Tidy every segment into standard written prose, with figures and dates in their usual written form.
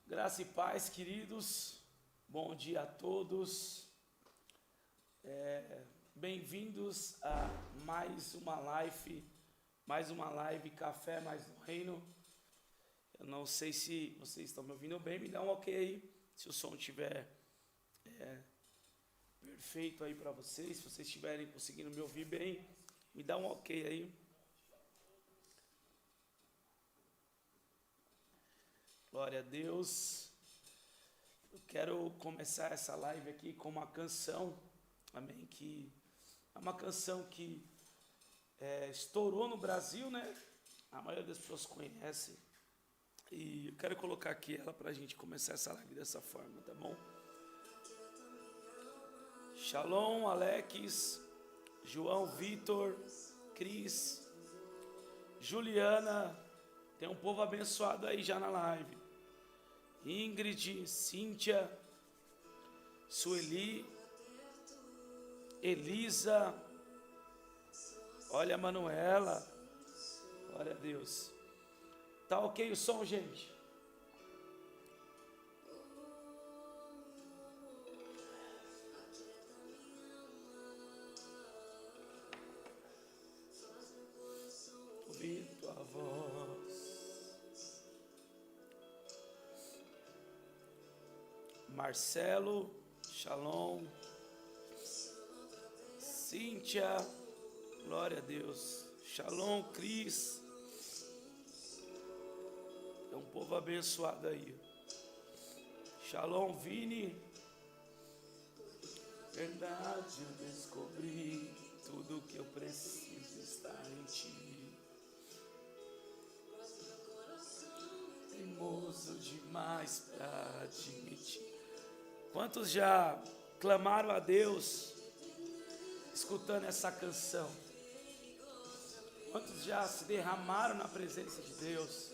Graça e paz, queridos. Bom dia a todos. Bem-vindos a mais uma live Café Mais no Reino. Eu não sei se vocês estão me ouvindo bem, me dá um ok aí, se o som estiver perfeito aí para vocês, se vocês estiverem conseguindo me ouvir bem, me dá um ok aí. Glória a Deus. Eu quero começar essa live aqui com uma canção, amém, que é uma canção que estourou no Brasil, né? A maioria das pessoas conhece. E eu quero colocar aqui ela para a gente começar essa live dessa forma, tá bom? Shalom, Alex, João Vitor, Cris, Juliana, tem um povo abençoado aí já na live. Ingrid, Cíntia, Sueli, Elisa, olha a Manuela, glória a Deus. Tá ok o som, gente? Ouvir tua voz. Marcelo, Shalom, Cíntia, glória a Deus. Shalom, Cris. É um povo abençoado aí. Shalom, Vini. Verdade, eu descobri tudo que eu preciso está em ti. Teimoso demais pra admitir. Quantos já clamaram a Deus escutando essa canção? Quantos já se derramaram na presença de Deus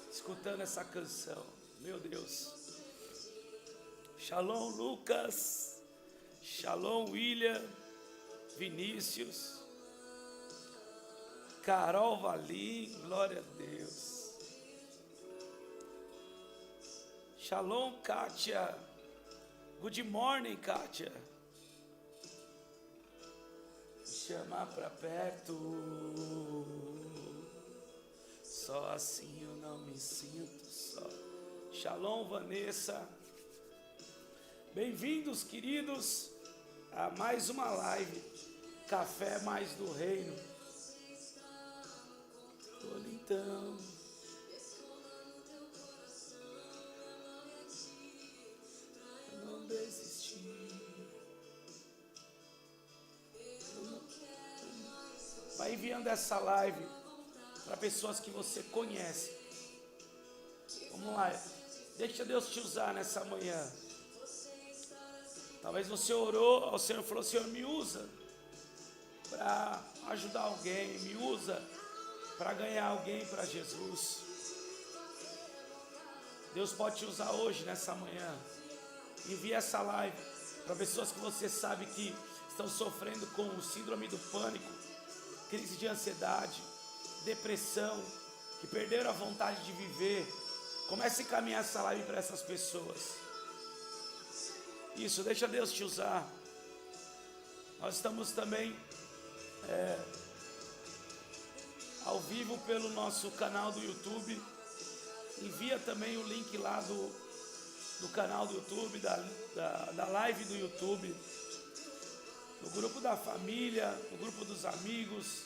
escutando essa canção? Meu Deus. Shalom, Lucas. Shalom, William. Vinícius. Carol Valim. Glória a Deus. Shalom, Kátia. Good morning, Kátia. Me chamar pra perto. Só assim eu não me sinto só. Shalom, Vanessa. Bem-vindos, queridos, a mais uma live Café Mais do Reino. Olha então. Vai enviando essa live para pessoas que você conhece. Vamos lá, deixa Deus te usar nessa manhã. Talvez você orou ao Senhor e falou: Senhor, me usa para ajudar alguém, me usa para ganhar alguém para Jesus. Deus pode te usar hoje, nessa manhã. Envie essa live para pessoas que você sabe que estão sofrendo com síndrome do pânico, crise de ansiedade, depressão, que perderam a vontade de viver. Comece a encaminhar essa live para essas pessoas. Isso, deixa Deus te usar. Nós estamos também ao vivo pelo nosso canal do YouTube. Envia também o link lá do canal do YouTube, da live do YouTube, no grupo da família, no grupo dos amigos.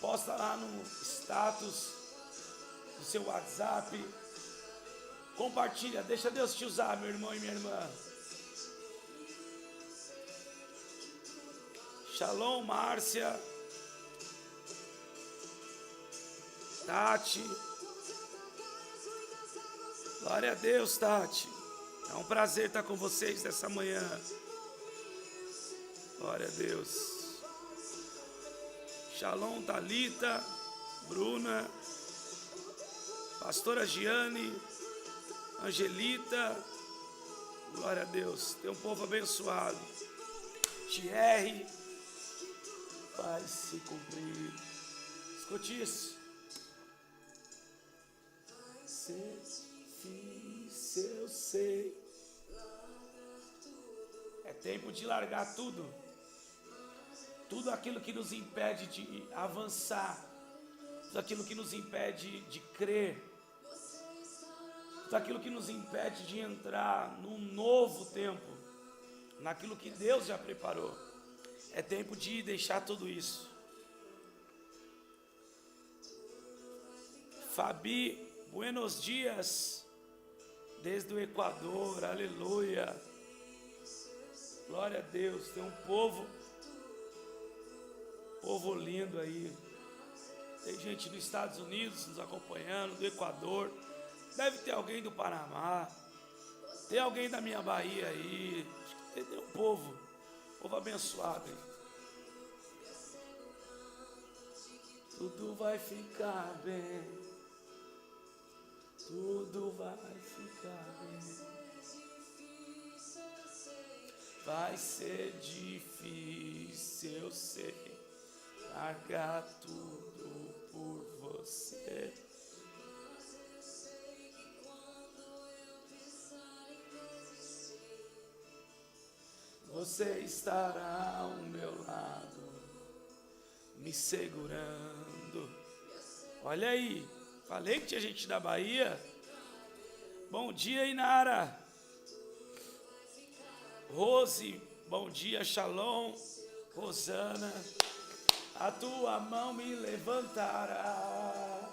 Posta lá no status do seu WhatsApp. Compartilha, deixa Deus te usar, meu irmão e minha irmã. Shalom, Márcia, Tati. Glória a Deus, Tati. É um prazer estar com vocês nessa manhã. Glória a Deus. Shalom, Thalita, Bruna, Pastora Giane, Angelita. Glória a Deus. Tem um povo abençoado. Thierry. Vai se cumprir. Escute isso. Ser eu sei. É tempo de largar tudo. Tudo aquilo que nos impede de avançar. Tudo aquilo que nos impede de crer. Tudo aquilo que nos impede de entrar num novo tempo. Naquilo que Deus já preparou. É tempo de deixar tudo isso. Fabi, buenos dias. Desde o Equador, aleluia. Glória a Deus, tem um povo lindo aí. Tem gente dos Estados Unidos nos acompanhando, do Equador. Deve ter alguém do Panamá. Tem alguém da minha Bahia aí. Acho que tem um povo abençoado aí. Tudo vai ficar bem. Tudo vai ficar bem. Vai ser difícil, eu sei, largar tudo por você. Você estará ao meu lado, me segurando. Olha aí, falei que tinha gente da Bahia. Bom dia, Inara. Rose, bom dia, Shalom. Rosana, a tua mão me levantará.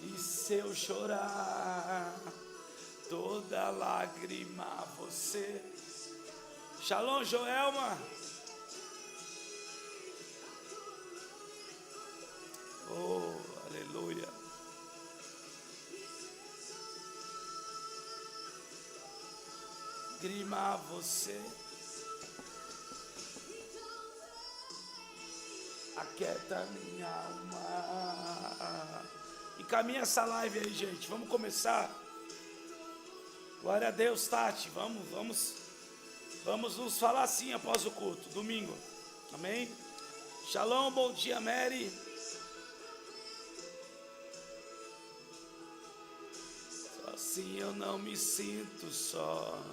E se eu chorar, toda lágrima você. Shalom, Joelma. Oh, aleluia. Lágrima você. Aquieta minha alma. E caminha essa live aí, gente. Vamos começar. Glória a Deus, Tati. Vamos nos falar assim após o culto, domingo. Amém? Shalom, bom dia, Mary. Só assim eu não me sinto só.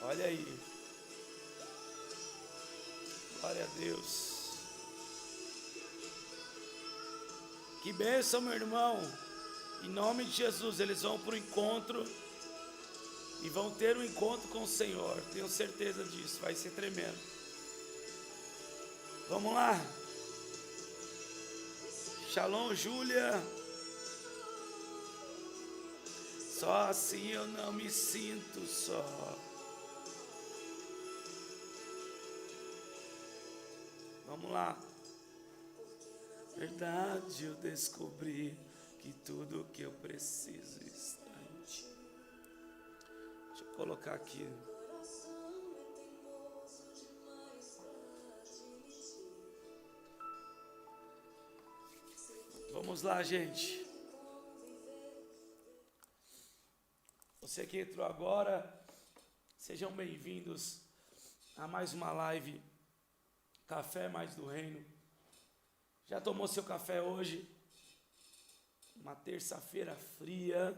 Olha aí. Glória a Deus. Que bênção, meu irmão. Em nome de Jesus, eles vão para o encontro e vão ter um encontro com o Senhor. Tenho certeza disso, vai ser tremendo. Vamos lá. Shalom, Júlia. Só assim eu não me sinto só. Vamos lá. Verdade, eu descobri que tudo que eu preciso está em ti. Deixa eu colocar aqui. Vamos lá, gente. Você que entrou agora, sejam bem-vindos a mais uma live Café Mais do Reino. Já tomou seu café hoje? Uma terça-feira fria.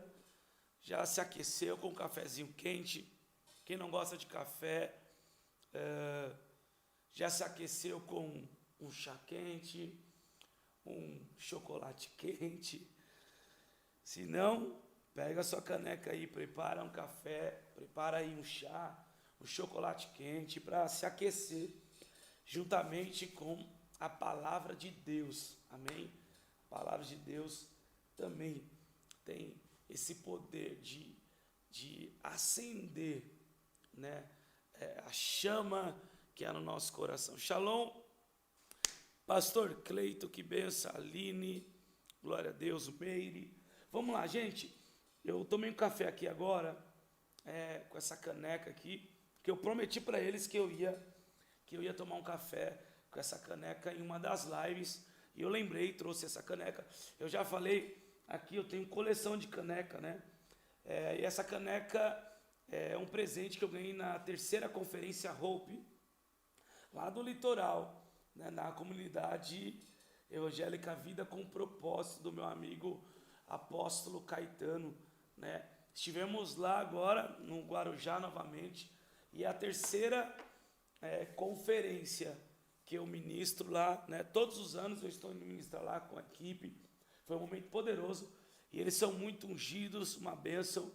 Já se aqueceu com um cafezinho quente? Quem não gosta de café, já se aqueceu com um chá quente, um chocolate quente? Se não, pega a sua caneca aí, prepara um café, prepara aí um chá, um chocolate quente para se aquecer, juntamente com a palavra de Deus, amém? A palavra de Deus também tem esse poder de acender, né? A chama que há no nosso coração. Shalom, pastor Cleito, que benção, Aline, glória a Deus, Meire. Vamos lá, gente, eu tomei um café aqui agora, com essa caneca aqui, que eu prometi para eles que eu ia tomar um café com essa caneca em uma das lives, e eu lembrei, trouxe essa caneca. Eu já falei aqui, eu tenho coleção de caneca, né? E essa caneca é um presente que eu ganhei na terceira conferência Hope, lá do litoral, né? Na comunidade evangélica Vida com Propósito, do meu amigo apóstolo Caetano, né? Estivemos lá agora, no Guarujá novamente, e é a terceira conferência que eu ministro lá, né? Todos os anos eu estou indo ministrar lá com a equipe, foi um momento poderoso, e eles são muito ungidos, uma bênção,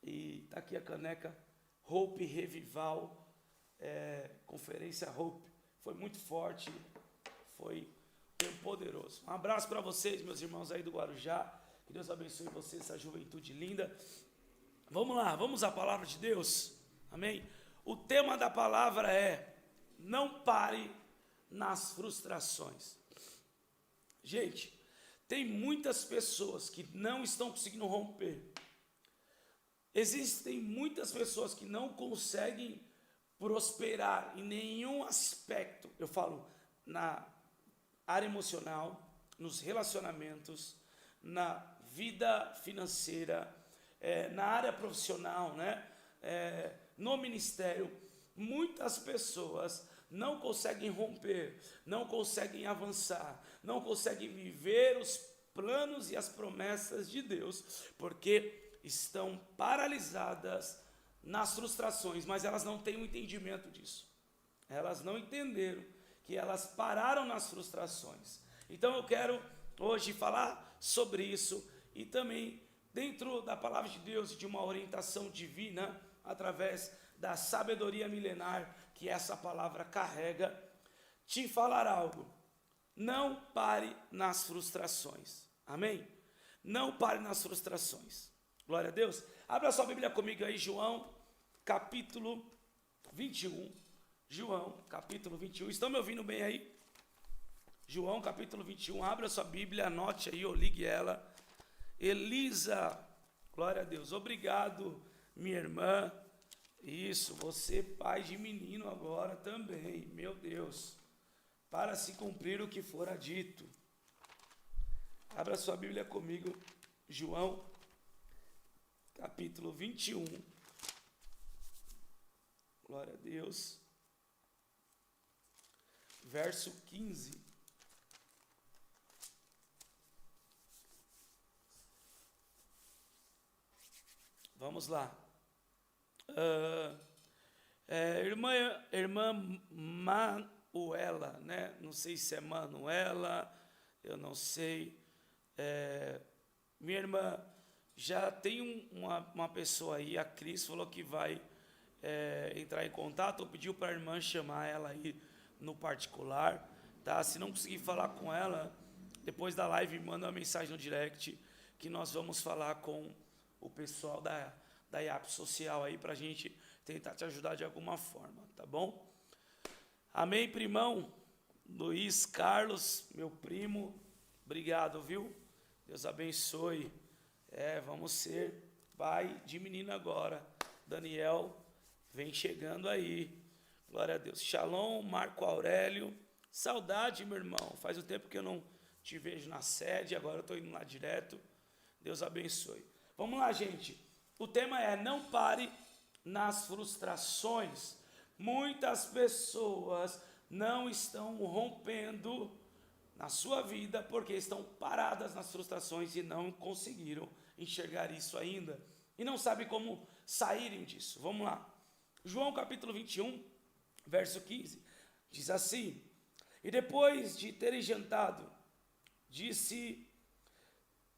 e está aqui a caneca Hope Revival, conferência Hope, foi muito forte, foi tempo poderoso. Um abraço para vocês, meus irmãos aí do Guarujá, que Deus abençoe vocês, essa juventude linda. Vamos lá, vamos à palavra de Deus, amém? O tema da palavra é: não pare nas frustrações. Gente, tem muitas pessoas que não estão conseguindo romper. Existem muitas pessoas que não conseguem prosperar em nenhum aspecto. Eu falo na área emocional, nos relacionamentos, na vida financeira, na área profissional, né? No ministério. Muitas pessoas não conseguem romper, não conseguem avançar, não conseguem viver os planos e as promessas de Deus, porque estão paralisadas nas frustrações, mas elas não têm o entendimento disso. Elas não entenderam que elas pararam nas frustrações. Então eu quero hoje falar sobre isso e também dentro da palavra de Deus, de uma orientação divina, através da sabedoria milenar que essa palavra carrega, te falar algo. Não pare nas frustrações. Amém? Não pare nas frustrações. Glória a Deus. Abra sua Bíblia comigo aí, João, capítulo 21. João, capítulo 21. Estão me ouvindo bem aí? João, capítulo 21. Abra sua Bíblia, anote aí ou ligue ela. Elisa, glória a Deus. Obrigado, minha irmã. Isso, você pai de menino agora também, meu Deus, para se cumprir o que fora dito. Abra sua Bíblia comigo, João, capítulo 21. Glória a Deus. Verso 15. Vamos lá. Irmã Manuela, né? Não sei se é Manuela, eu não sei. Minha irmã, já tem uma pessoa aí, a Cris falou que vai entrar em contato, ou pediu para a irmã chamar ela aí no particular, tá? Se não conseguir falar com ela, depois da live manda uma mensagem no direct, que nós vamos falar com o pessoal da IAP Social aí, para a gente tentar te ajudar de alguma forma, tá bom? Amém, primão? Luiz Carlos, meu primo, obrigado, viu? Deus abençoe. Vamos ser pai de menino agora. Daniel, vem chegando aí. Glória a Deus. Shalom, Marco Aurélio. Saudade, meu irmão. Faz um tempo que eu não te vejo na sede, agora eu estou indo lá direto. Deus abençoe. Vamos lá, gente. O tema é: não pare nas frustrações. Muitas pessoas não estão rompendo na sua vida porque estão paradas nas frustrações e não conseguiram enxergar isso ainda e não sabem como saírem disso. Vamos lá. João capítulo 21, verso 15, diz assim: e depois de terem jantado, disse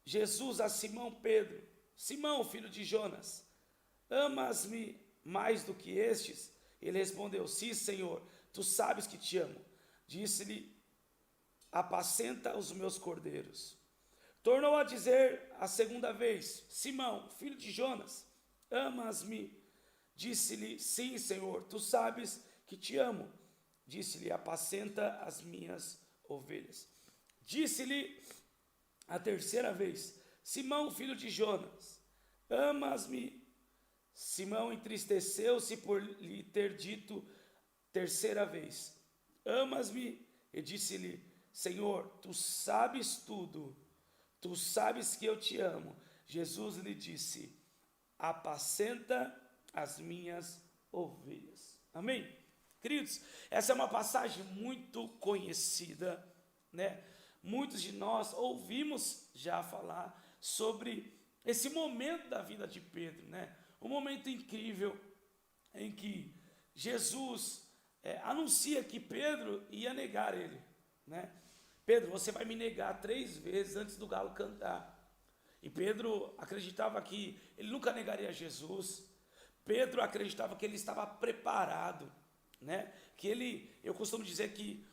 Jesus a Simão Pedro: Simão, filho de Jonas, amas-me mais do que estes? Ele respondeu: sim, Senhor, tu sabes que te amo. Disse-lhe: apacenta os meus cordeiros. Tornou a dizer a segunda vez: Simão, filho de Jonas, amas-me? Disse-lhe: sim, Senhor, tu sabes que te amo. Disse-lhe: apacenta as minhas ovelhas. Disse-lhe a terceira vez: Simão, filho de Jonas, amas-me? Simão entristeceu-se por lhe ter dito terceira vez: amas-me? E disse-lhe: Senhor, tu sabes tudo, tu sabes que eu te amo. Jesus lhe disse: apacenta as minhas ovelhas. Amém? Queridos, essa é uma passagem muito conhecida, né? Muitos de nós ouvimos já falar sobre esse momento da vida de Pedro, né? Um momento incrível em que Jesus anuncia que Pedro ia negar ele, né? Pedro, você vai me negar 3 vezes antes do galo cantar. E Pedro acreditava que ele nunca negaria Jesus. Pedro acreditava que ele estava preparado, né? Eu costumo dizer que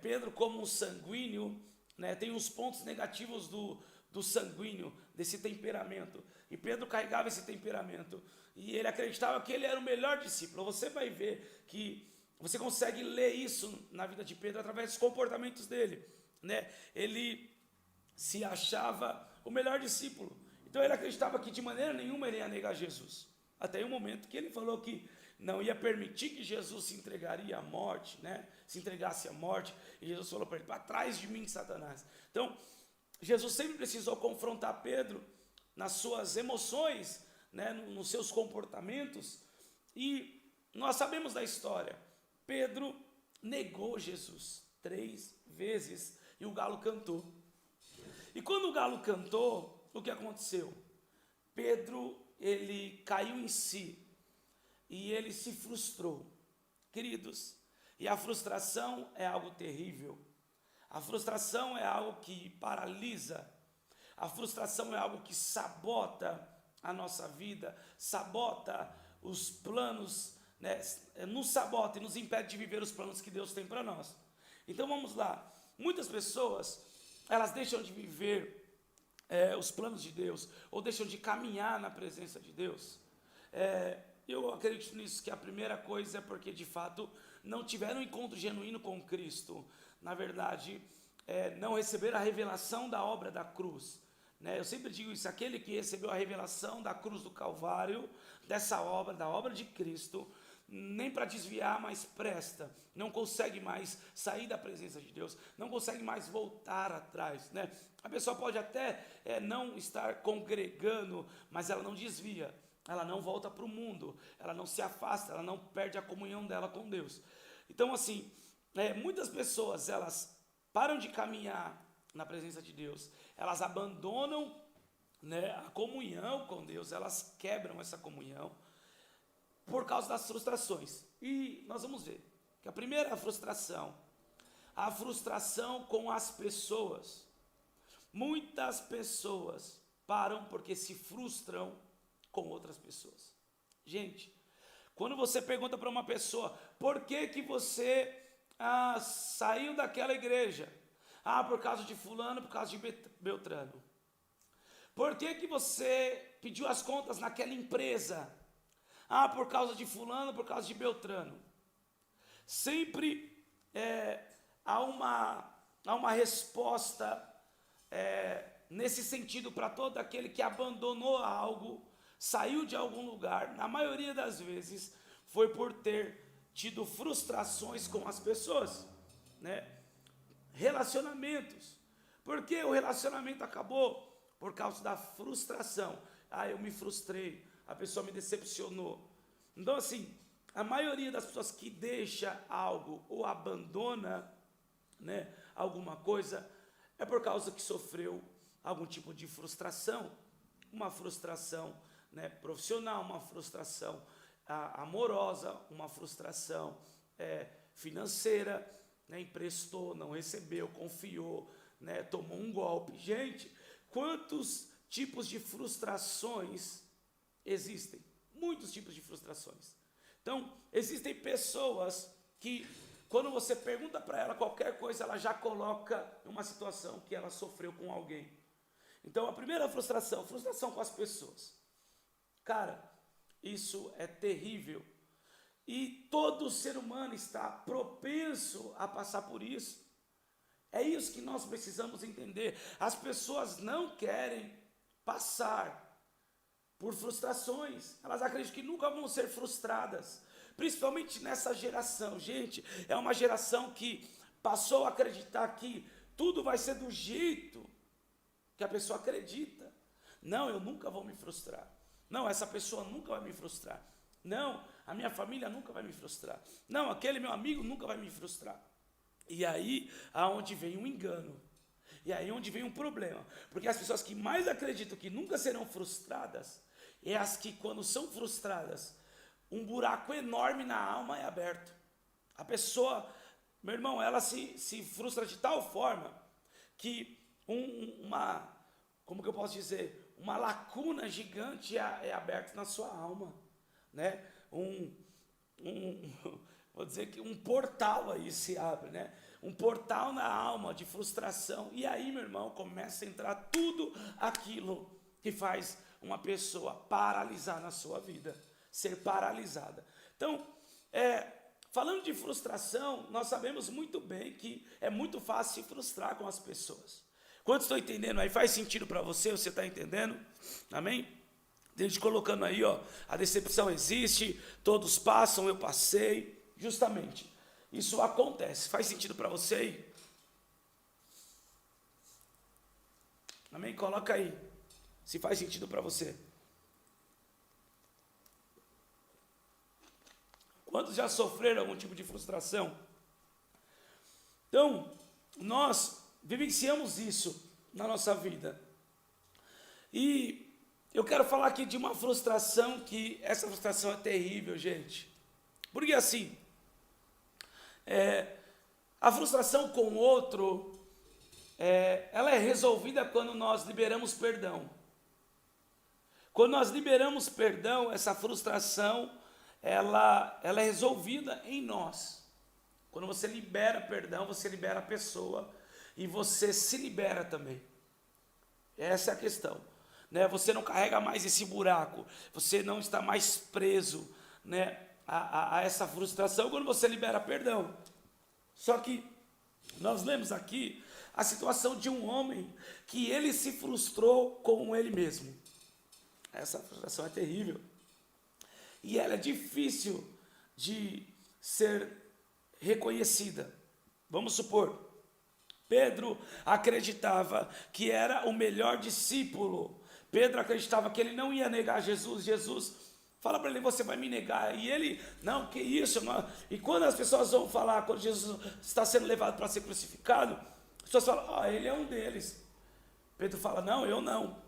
Pedro, como um sanguíneo, né, tem os pontos negativos do sanguíneo, desse temperamento. E Pedro carregava esse temperamento. E ele acreditava que ele era o melhor discípulo. Você vai ver que você consegue ler isso na vida de Pedro através dos comportamentos dele, né? Ele se achava o melhor discípulo. Então ele acreditava que de maneira nenhuma ele ia negar Jesus. Até o momento que ele falou que não ia permitir que Jesus se entregaria à morte, né? Se entregasse à morte. E Jesus falou para ele: para trás de mim, Satanás. Então, Jesus sempre precisou confrontar Pedro nas suas emoções, né? Nos seus comportamentos. E nós sabemos da história. Pedro negou Jesus 3 vezes e o galo cantou. E quando o galo cantou, o que aconteceu? Pedro, ele caiu em si e ele se frustrou. Queridos, e a frustração é algo terrível. A frustração é algo que paralisa. A frustração é algo que sabota a nossa vida, sabota os planos, né? Nos sabota e nos impede de viver os planos que Deus tem para nós. Então vamos lá. Muitas pessoas, elas deixam de viver os planos de Deus, ou deixam de caminhar na presença de Deus. Eu acredito nisso, que a primeira coisa é porque de fato não tiveram um encontro genuíno com Cristo. Na verdade, não receberam a revelação da obra da cruz, né? Eu sempre digo isso: aquele que recebeu a revelação da cruz do Calvário, dessa obra, da obra de Cristo, nem para desviar mais presta, não consegue mais sair da presença de Deus, não consegue mais voltar atrás, né? A pessoa pode até não estar congregando, mas ela não desvia, ela não volta para o mundo, ela não se afasta, ela não perde a comunhão dela com Deus. Então assim, muitas pessoas, elas param de caminhar na presença de Deus, elas abandonam, né, a comunhão com Deus, elas quebram essa comunhão por causa das frustrações. E nós vamos ver que a primeira frustração, a frustração com as pessoas. Muitas pessoas param porque se frustram com outras pessoas. Gente, quando você pergunta para uma pessoa: por que você saiu daquela igreja? Por causa de fulano, por causa de Beltrano. Por que você pediu as contas naquela empresa? Por causa de fulano, por causa de Beltrano. Sempre há uma resposta nesse sentido para todo aquele que abandonou algo, saiu de algum lugar. Na maioria das vezes foi por ter tido frustrações com as pessoas, né? Relacionamentos. Por que o relacionamento acabou? Por causa da frustração. Eu me frustrei, a pessoa me decepcionou. Então assim, a maioria das pessoas que deixa algo ou abandona, né, alguma coisa, é por causa que sofreu algum tipo de frustração. Uma frustração, né, profissional, uma frustração amorosa, uma frustração financeira, né, emprestou, não recebeu, confiou, né, tomou um golpe. Gente, quantos tipos de frustrações existem? Muitos tipos de frustrações. Então, existem pessoas que, quando você pergunta para ela qualquer coisa, ela já coloca uma situação que ela sofreu com alguém. Então, a primeira frustração com as pessoas. Cara, isso é terrível. E todo ser humano está propenso a passar por isso. É isso que nós precisamos entender. As pessoas não querem passar por frustrações. Elas acreditam que nunca vão ser frustradas. Principalmente nessa geração. Gente, é uma geração que passou a acreditar que tudo vai ser do jeito que a pessoa acredita. Não, eu nunca vou me frustrar. Não, essa pessoa nunca vai me frustrar. Não, a minha família nunca vai me frustrar. Não, aquele meu amigo nunca vai me frustrar. E aí, aonde vem o engano. E aí onde vem um problema, porque as pessoas que mais acreditam que nunca serão frustradas, é as que quando são frustradas, um buraco enorme na alma é aberto. A pessoa, meu irmão, ela se frustra de tal forma que como que eu posso dizer, uma lacuna gigante é aberta na sua alma, né? Vou dizer que um portal aí se abre, né? Um portal na alma de frustração. E aí, meu irmão, começa a entrar tudo aquilo que faz uma pessoa paralisar na sua vida, ser paralisada. Então, falando de frustração, nós sabemos muito bem que é muito fácil se frustrar com as pessoas. Quantos estão entendendo aí? Faz sentido para você? Você está entendendo? Amém? Tem gente colocando aí, ó, a decepção existe, todos passam, eu passei. Justamente, isso acontece. Faz sentido para você aí? Amém? Coloca aí, se faz sentido para você. Quantos já sofreram algum tipo de frustração? Então, nós vivenciamos isso na nossa vida. E eu quero falar aqui de uma frustração que essa frustração é terrível, gente. Porque assim, a frustração com o outro, ela é resolvida quando nós liberamos perdão. Quando nós liberamos perdão, essa frustração, ela é resolvida em nós. Quando você libera perdão, você libera a pessoa e você se libera também. Essa é a questão, né? Você não carrega mais esse buraco, você não está mais preso, né, a essa frustração quando você libera perdão. Só que nós lemos aqui a situação de um homem que ele se frustrou com ele mesmo. Essa frustração é terrível. E ela é difícil de ser reconhecida. Vamos supor, Pedro acreditava que era o melhor discípulo. Pedro acreditava que ele não ia negar Jesus. Jesus fala para ele, você vai me negar. E ele, não, que isso? Não. E quando as pessoas vão falar, quando Jesus está sendo levado para ser crucificado, as pessoas falam, ele é um deles. Pedro fala, não, eu não.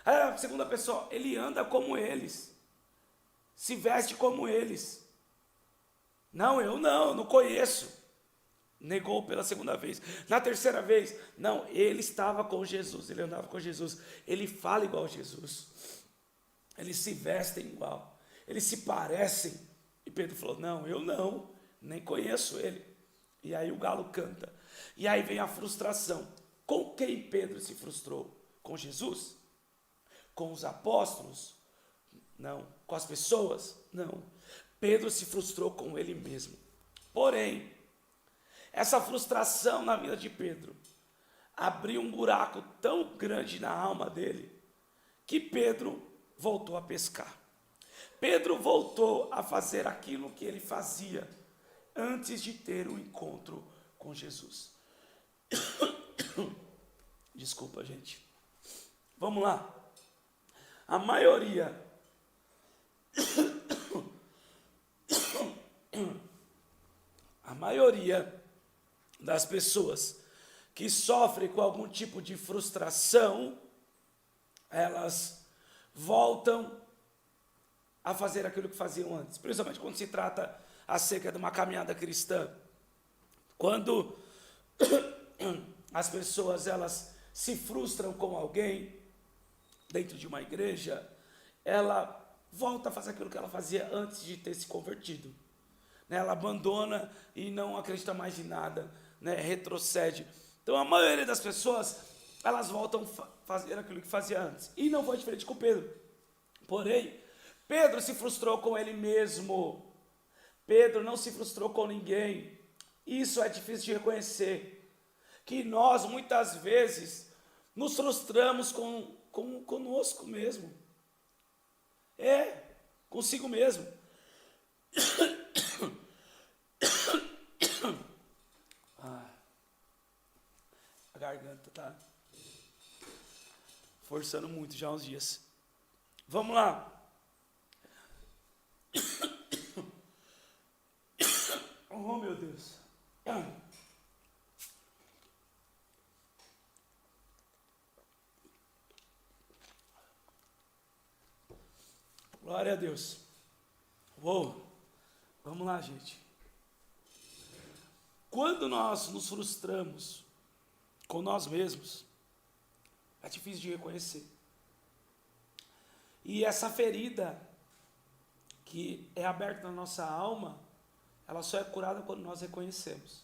Aí a segunda pessoa, ele anda como eles, se veste como eles. Não, eu não conheço. Negou pela segunda vez. Na terceira vez, não, ele estava com Jesus, ele andava com Jesus, ele fala igual a Jesus, eles se vestem igual, eles se parecem. E Pedro falou, não, eu não, nem conheço ele. E aí o galo canta. E aí vem a frustração. Com quem Pedro se frustrou? Com Jesus? Com os apóstolos? Não. Com as pessoas? Não. Pedro se frustrou com ele mesmo. Porém, essa frustração na vida de Pedro abriu um buraco tão grande na alma dele que Pedro voltou a pescar. Pedro voltou a fazer aquilo que ele fazia antes de ter o encontro com Jesus. Desculpa, gente. Vamos lá. A maioria das pessoas que sofrem com algum tipo de frustração, elas voltam a fazer aquilo que faziam antes, principalmente quando se trata acerca de uma caminhada cristã. Quando as pessoas elas se frustram com alguém dentro de uma igreja, ela volta a fazer aquilo que ela fazia antes de ter se convertido. Ela abandona e não acredita mais em nada, retrocede. Então a maioria das pessoas, elas voltam a fazer aquilo que fazia antes. E não foi diferente com Pedro. Porém, Pedro se frustrou com ele mesmo. Pedro não se frustrou com ninguém. Isso é difícil de reconhecer. Que nós, muitas vezes, nos frustramos conosco mesmo. Consigo mesmo. A garganta tá forçando muito já há uns dias. Vamos lá. Oh, meu Deus. Glória a Deus. Uou, vamos lá, gente. Quando nós nos frustramos com nós mesmos, é difícil de reconhecer. E essa ferida que é aberta na nossa alma, ela só é curada quando nós reconhecemos.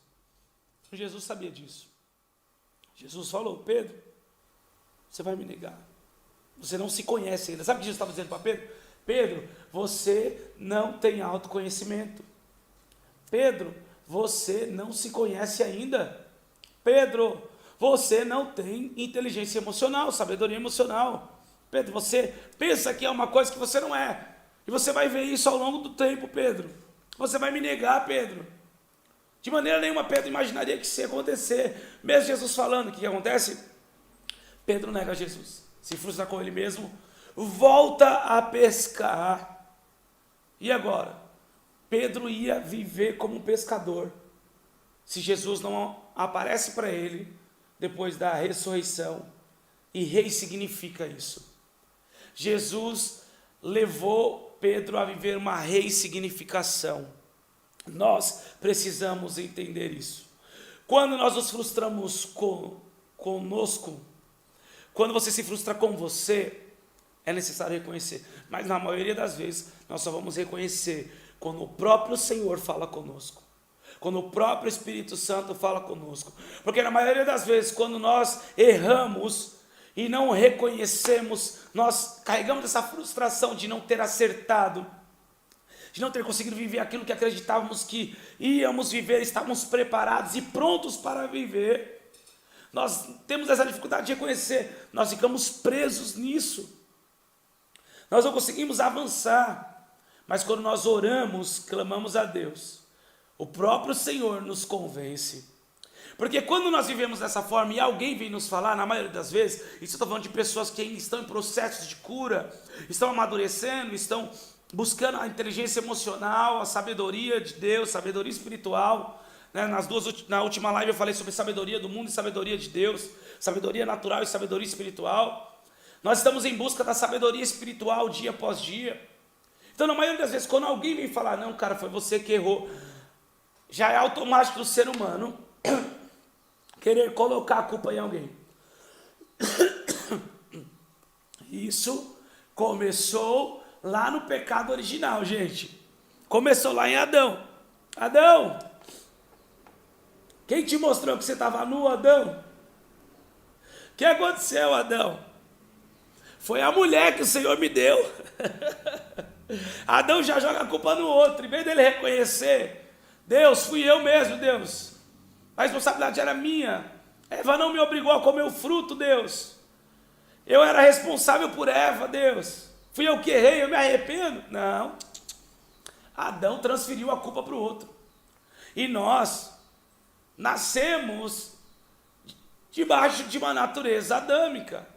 Jesus sabia disso. Jesus falou: Pedro, você vai me negar. Você não se conhece ainda. Sabe o que Jesus estava dizendo para Pedro? Pedro, você não tem autoconhecimento. Pedro, você não se conhece ainda. Pedro, você não tem inteligência emocional, sabedoria emocional. Pedro, você pensa que é uma coisa que você não é. E você vai ver isso ao longo do tempo, Pedro. Você vai me negar, Pedro. De maneira nenhuma Pedro imaginaria que isso ia acontecer. Mesmo Jesus falando, o que acontece? Pedro nega Jesus. Se frustra com ele mesmo. Volta a pescar. E agora? Pedro ia viver como um pescador. Se Jesus não aparece para ele, depois da ressurreição, e ressignifica isso. Jesus levou Pedro a viver uma ressignificação. Nós precisamos entender isso. Quando nós nos frustramos conosco, quando você se frustra com você, é necessário reconhecer. Mas na maioria das vezes, nós só vamos reconhecer quando o próprio Senhor fala conosco. Quando o próprio Espírito Santo fala conosco. Porque na maioria das vezes, quando nós erramos e não reconhecemos, nós carregamos essa frustração de não ter acertado, de não ter conseguido viver aquilo que acreditávamos que íamos viver, estávamos preparados e prontos para viver. Nós temos essa dificuldade de reconhecer, nós ficamos presos nisso. Nós não conseguimos avançar, mas quando nós oramos, clamamos a Deus, o próprio Senhor nos convence. Porque quando nós vivemos dessa forma e alguém vem nos falar, na maioria das vezes, isso eu estou falando de pessoas que ainda estão em processos de cura, estão amadurecendo, estão buscando a inteligência emocional, a sabedoria de Deus, sabedoria espiritual. Na última live eu falei sobre sabedoria do mundo e sabedoria de Deus, sabedoria natural e sabedoria espiritual. Nós estamos em busca da sabedoria espiritual dia após dia. Então, na maioria das vezes, quando alguém vem falar, não, cara, foi você que errou, já é automático do ser humano querer colocar a culpa em alguém. Isso começou lá no pecado original, gente. Começou lá em Adão. Adão, quem te mostrou que você estava nu, Adão? O que aconteceu, Adão? Foi a mulher que o Senhor me deu. Adão já joga a culpa no outro. Em vez dele reconhecer, Deus, fui eu mesmo, Deus. A responsabilidade era minha. Eva não me obrigou a comer o fruto, Deus. Eu era responsável por Eva, Deus. Fui eu que errei, eu me arrependo? Não. Adão transferiu a culpa para o outro. E nós nascemos debaixo de uma natureza adâmica.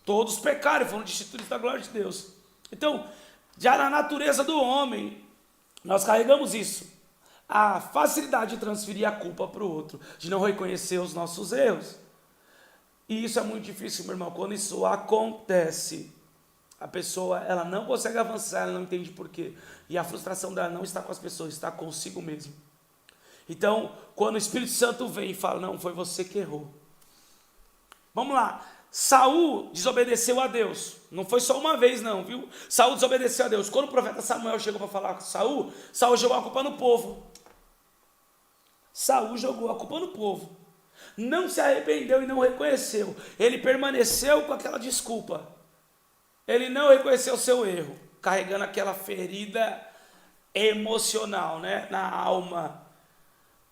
Todos pecaram e foram destituídos da glória de Deus. Então, já na natureza do homem, nós carregamos isso. A facilidade de transferir a culpa para o outro, de não reconhecer os nossos erros. E isso é muito difícil, meu irmão. Quando isso acontece, a pessoa ela não consegue avançar, ela não entende por quê. E a frustração dela não está com as pessoas, está consigo mesmo. Então, quando o Espírito Santo vem e fala, não, foi você que errou. Vamos lá. Saul desobedeceu a Deus. Não foi só uma vez não, viu? Saul desobedeceu a Deus. Quando o profeta Samuel chegou para falar com Saul, Saul jogou a culpa no povo. Saul jogou a culpa no povo. Não se arrependeu e não reconheceu. Ele permaneceu com aquela desculpa. Ele não reconheceu o seu erro, carregando aquela ferida emocional, né, na alma.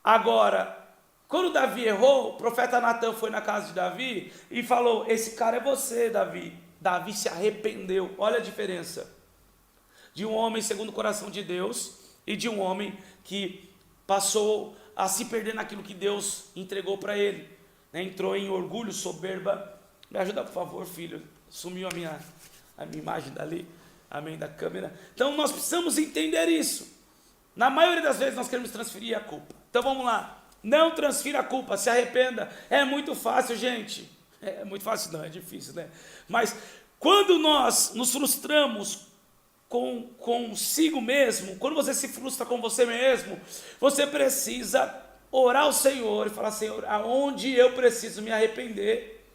Agora, quando Davi errou, o profeta Natan foi na casa de Davi e falou, esse cara é você, Davi. Davi se arrependeu. Olha a diferença de um homem segundo o coração de Deus e de um homem que passou a se perder naquilo que Deus entregou para ele, né? Entrou em orgulho, soberba. Me ajuda, por favor, filho. Sumiu a minha imagem dali, amém, da câmera. Então nós precisamos entender isso. Na maioria das vezes nós queremos transferir a culpa. Então vamos lá. Não transfira a culpa, se arrependa. É muito fácil, gente. É muito fácil, não, é difícil, né? Mas quando nós nos frustramos consigo mesmo, quando você se frustra com você mesmo, você precisa orar ao Senhor e falar: Senhor, aonde eu preciso me arrepender,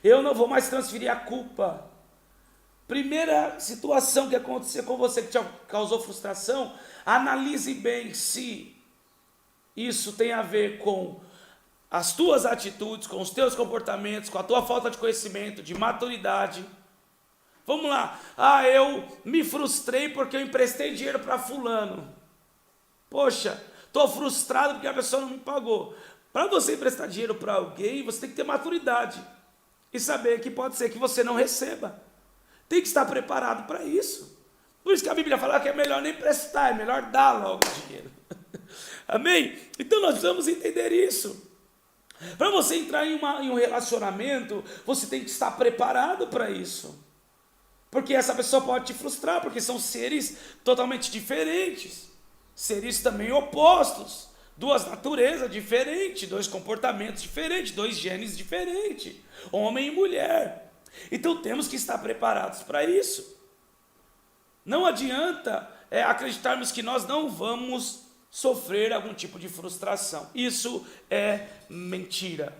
eu não vou mais transferir a culpa. Primeira situação que aconteceu com você que te causou frustração, analise bem se isso tem a ver com as tuas atitudes, com os teus comportamentos, com a tua falta de conhecimento, de maturidade. Vamos lá. Eu me frustrei porque eu emprestei dinheiro para fulano. Poxa, estou frustrado porque a pessoa não me pagou. Para você emprestar dinheiro para alguém, você tem que ter maturidade e saber que pode ser que você não receba. Tem que estar preparado para isso. Por isso que a Bíblia fala que é melhor nem prestar, é melhor dar logo o dinheiro. Amém? Então nós precisamos entender isso. Para você entrar em um relacionamento, você tem que estar preparado para isso. Porque essa pessoa pode te frustrar, porque são seres totalmente diferentes. Seres também opostos. Duas naturezas diferentes, dois comportamentos diferentes, dois genes diferentes. Homem e mulher. Então temos que estar preparados para isso. Não adianta acreditarmos que nós não vamos sofrer algum tipo de frustração. Isso é mentira,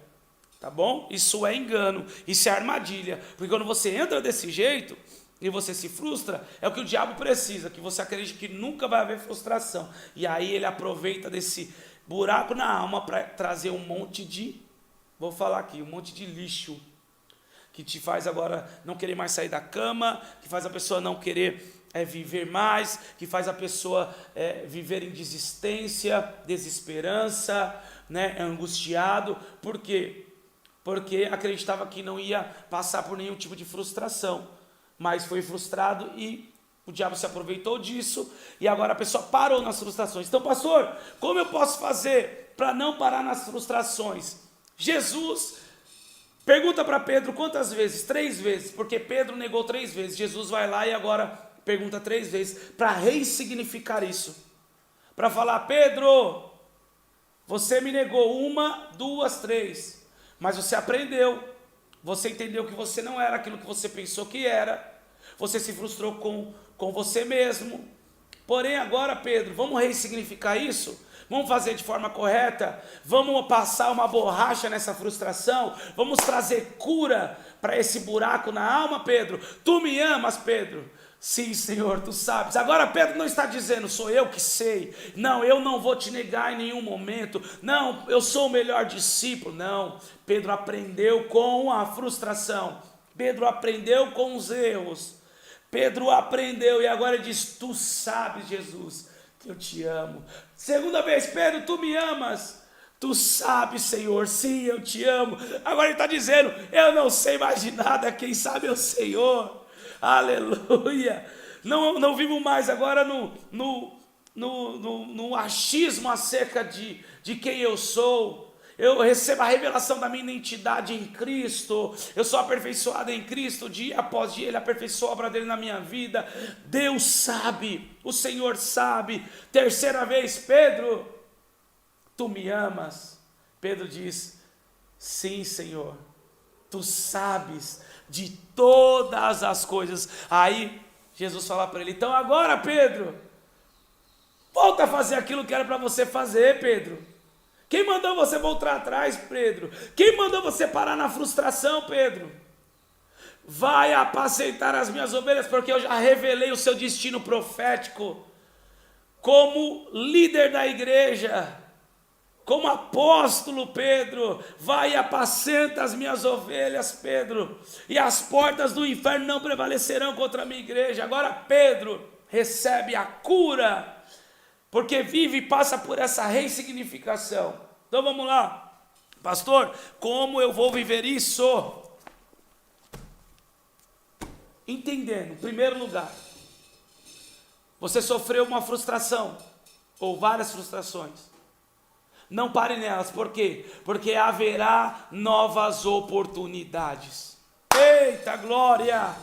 tá bom? Isso é engano, isso é armadilha. Porque quando você entra desse jeito e você se frustra, é o que o diabo precisa, que você acredite que nunca vai haver frustração. E aí ele aproveita desse buraco na alma para trazer um monte de, vou falar aqui, um monte de lixo, que te faz agora não querer mais sair da cama, que faz a pessoa não querer viver mais, que faz a pessoa viver em desistência, desesperança, né, angustiado. Por quê? Porque acreditava que não ia passar por nenhum tipo de frustração, mas foi frustrado e o diabo se aproveitou disso e agora a pessoa parou nas frustrações. Então, pastor, como eu posso fazer para não parar nas frustrações? Jesus pergunta para Pedro quantas vezes? 3 vezes, porque Pedro negou 3 vezes. Jesus vai lá e agora pergunta 3 vezes para ressignificar isso. Para falar: Pedro, você me negou 1, 2, 3, mas você aprendeu. Você entendeu que você não era aquilo que você pensou que era. Você se frustrou com você mesmo. Porém agora, Pedro, vamos ressignificar isso? Vamos fazer de forma correta? Vamos passar uma borracha nessa frustração? Vamos trazer cura para esse buraco na alma, Pedro? Tu me amas, Pedro? Sim, Senhor, tu sabes. Agora Pedro não está dizendo: sou eu que sei. Não, eu não vou te negar em nenhum momento. Não, eu sou o melhor discípulo. Não, Pedro aprendeu com a frustração. Pedro aprendeu com os erros. Pedro aprendeu e agora ele diz: tu sabes, Jesus, que eu te amo. Segunda vez: Pedro, tu me amas? Tu sabes, Senhor, sim, eu te amo. Agora ele está dizendo: eu não sei mais de nada, quem sabe é o Senhor. Aleluia. Não vivo mais agora no achismo acerca de quem eu sou. Eu recebo a revelação da minha identidade em Cristo. Eu sou aperfeiçoado em Cristo. Dia após dia Ele aperfeiçoa a obra dele na minha vida. Deus sabe, o Senhor sabe. Terceira vez: Pedro, tu me amas? Pedro diz: sim, Senhor, tu sabes de todas as coisas. Aí Jesus fala para ele: então agora, Pedro, volta a fazer aquilo que era para você fazer, Pedro. Quem mandou você voltar atrás, Pedro? Quem mandou você parar na frustração, Pedro? Vai apacentar as minhas ovelhas, porque eu já revelei o seu destino profético. Como líder da igreja, como apóstolo, Pedro, vai e apacenta as minhas ovelhas, Pedro, e as portas do inferno não prevalecerão contra a minha igreja. Agora Pedro recebe a cura, porque vive e passa por essa ressignificação. Então vamos lá, pastor, como eu vou viver isso? Entendendo, em primeiro lugar, você sofreu uma frustração, ou várias frustrações. Não pare nelas, por quê? Porque haverá novas oportunidades. Eita glória!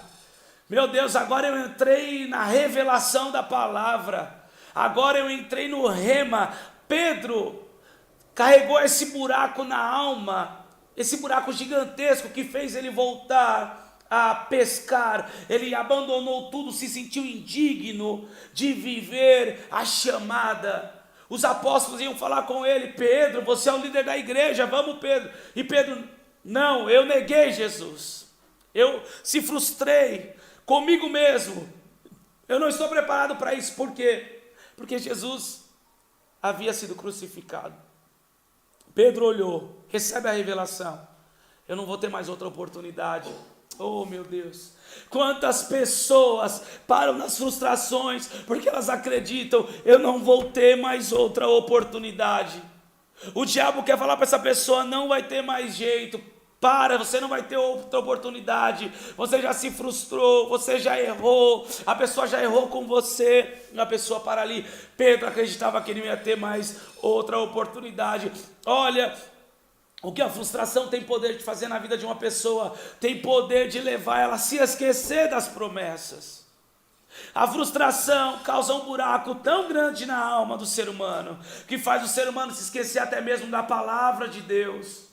Meu Deus, agora eu entrei na revelação da palavra. Agora eu entrei no rema. Pedro carregou esse buraco na alma, esse buraco gigantesco que fez ele voltar a pescar, ele abandonou tudo, se sentiu indigno de viver a chamada. Os apóstolos iam falar com ele: Pedro, você é o líder da igreja, vamos, Pedro. E Pedro: não, eu neguei Jesus, eu se frustrei comigo mesmo, eu não estou preparado para isso. Por quê? Porque Jesus havia sido crucificado. Pedro olhou, recebe a revelação: eu não vou ter mais outra oportunidade. Oh, meu Deus, quantas pessoas param nas frustrações porque elas acreditam: eu não vou ter mais outra oportunidade. O diabo quer falar para essa pessoa: não vai ter mais jeito, para, você não vai ter outra oportunidade, você já se frustrou, você já errou, a pessoa já errou com você, a pessoa para ali. Pedro acreditava que ele não ia ter mais outra oportunidade. Olha o que a frustração tem poder de fazer na vida de uma pessoa: tem poder de levar ela a se esquecer das promessas. A frustração causa um buraco tão grande na alma do ser humano, que faz o ser humano se esquecer até mesmo da palavra de Deus.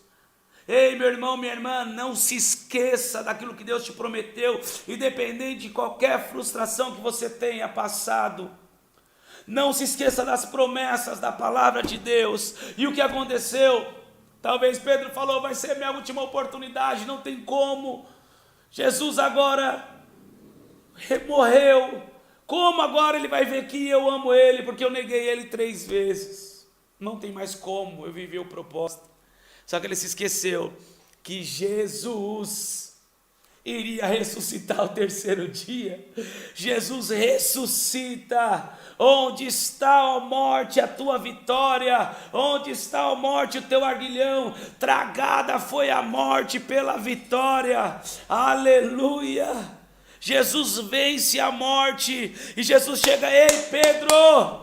Ei, meu irmão, minha irmã, não se esqueça daquilo que Deus te prometeu, independente de qualquer frustração que você tenha passado. Não se esqueça das promessas da palavra de Deus. E o que aconteceu? Talvez Pedro falou: vai ser minha última oportunidade, não tem como. Jesus agora morreu. Como agora ele vai ver que eu amo ele, porque eu neguei ele 3 vezes? Não tem mais como eu viver o propósito. Só que ele se esqueceu que Jesus iria ressuscitar ao 3º dia. Jesus ressuscita. Onde está, ó morte, a tua vitória? Onde está, ó morte, o teu aguilhão? Tragada foi a morte pela vitória. Aleluia! Jesus vence a morte. E Jesus chega: ei, Pedro,